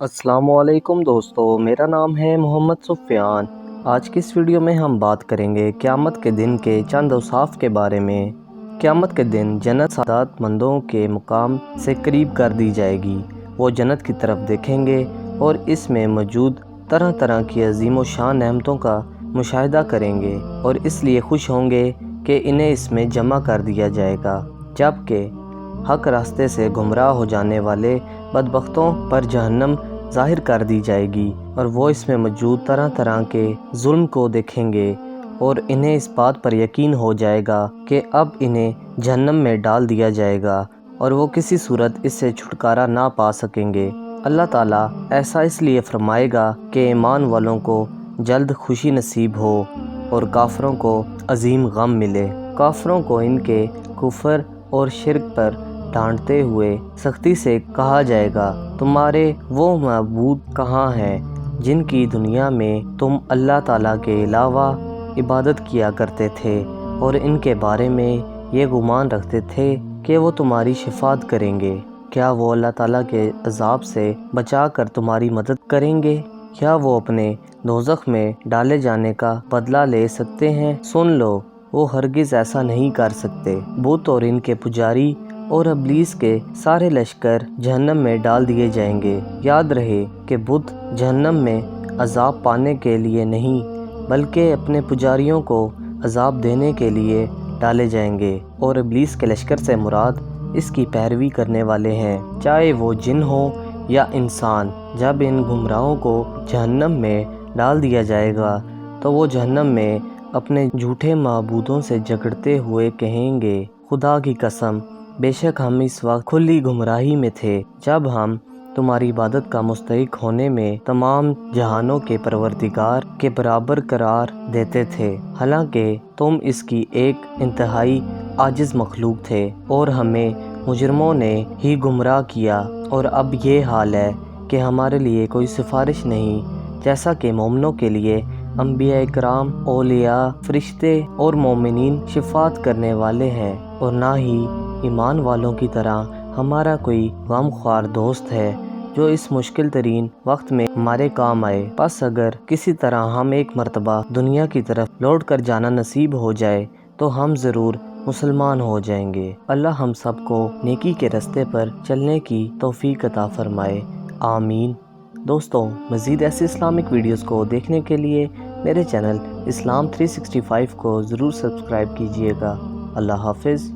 अस्सलाम वालेकुम दोस्तों, मेरा नाम है मोहम्मद सुफियान। आज की इस वीडियो में हम बात करेंगे क़यामत के दिन के चंद औसाफ के बारे में। क़यामत के दिन जन्नत सादातमंदों के मुकाम से करीब कर दी जाएगी। वो जन्नत की तरफ देखेंगे और इसमें मौजूद तरह तरह की अजीम व शान नेमतों का मुशाहिदा करेंगे और इसलिए खुश होंगे कि इन्हें इसमें जमा कर दिया जाएगा, जबकि हक रास्ते से गुमराह हो जाने वाले बदबख्तों पर जहन्नम ज़ाहिर कर दी जाएगी और वो इसमें मौजूद तरह तरह के जुल्म को देखेंगे और इन्हें इस बात पर यकीन हो जाएगा कि अब इन्हें जहन्नम में डाल दिया जाएगा और वो किसी सूरत इससे छुटकारा ना पा सकेंगे। अल्लाह ताला ऐसा इसलिए फरमाएगा कि ईमान वालों को जल्द खुशी नसीब हो और काफरों को अजीम गम मिले। काफरों को इनके कुफर और शिर्क पर डांटते हुए सख्ती से कहा जाएगा, तुम्हारे वो मबूद कहाँ हैं जिनकी दुनिया में तुम अल्लाह ताला के अलावा इबादत किया करते थे और इनके बारे में ये गुमान रखते थे कि वो तुम्हारी शिफात करेंगे। क्या वो अल्लाह ताला के अजाब से बचा कर तुम्हारी मदद करेंगे? क्या वो अपने दोज़ख में डाले जाने का बदला ले सकते हैं? सुन लो, वो हरगिज़ ऐसा नहीं कर सकते। बुत और इनके पुजारी और इब्लीस के सारे लश्कर जहन्नम में डाल दिए जाएंगे। याद रहे कि बुत जहन्नम में अजाब पाने के लिए नहीं बल्कि अपने पुजारियों को अजाब देने के लिए डाले जाएंगे और इब्लीस के लश्कर से मुराद इसकी पैरवी करने वाले हैं, चाहे वो जिन हो या इंसान। जब इन गुमराहों को जहन्नम में डाल दिया जाएगा तो वो जहन्नम में अपने झूठे माबूदों से झगड़ते हुए कहेंगे, खुदा की कसम, बेशक हम इस वक्त खुली गुमराही में थे जब हम तुम्हारी इबादत का मुस्तहिक होने में तमाम जहानों के परवरदिगार के बराबर करार देते थे, हालांकि तुम इसकी एक इंतहाई आजिज़ मखलूक थे और हमें मुजरमों ने ही गुमराह किया। और अब ये हाल है कि हमारे लिए कोई सिफारिश नहीं, जैसा कि मोमिनों के लिए अंबिया इकराम, औलिया, फरिश्ते और मोमिनीन शिफात करने वाले हैं, और ना ही ईमान वालों की तरह हमारा कोई गमख्वार दोस्त है जो इस मुश्किल तरीन वक्त में हमारे काम आए। बस अगर किसी तरह हम एक मर्तबा दुनिया की तरफ लौट कर जाना नसीब हो जाए तो हम ज़रूर मुसलमान हो जाएंगे। अल्लाह हम सबको नेकी के रास्ते पर चलने की तौफीक अता फरमाए, आमीन। दोस्तों, मज़ीद ऐसे इस्लामिक वीडियोस को देखने के लिए मेरे चैनल इस्लाम 365 को ज़रूर सब्सक्राइब कीजिएगा। अल्लाह हाफ़िज़।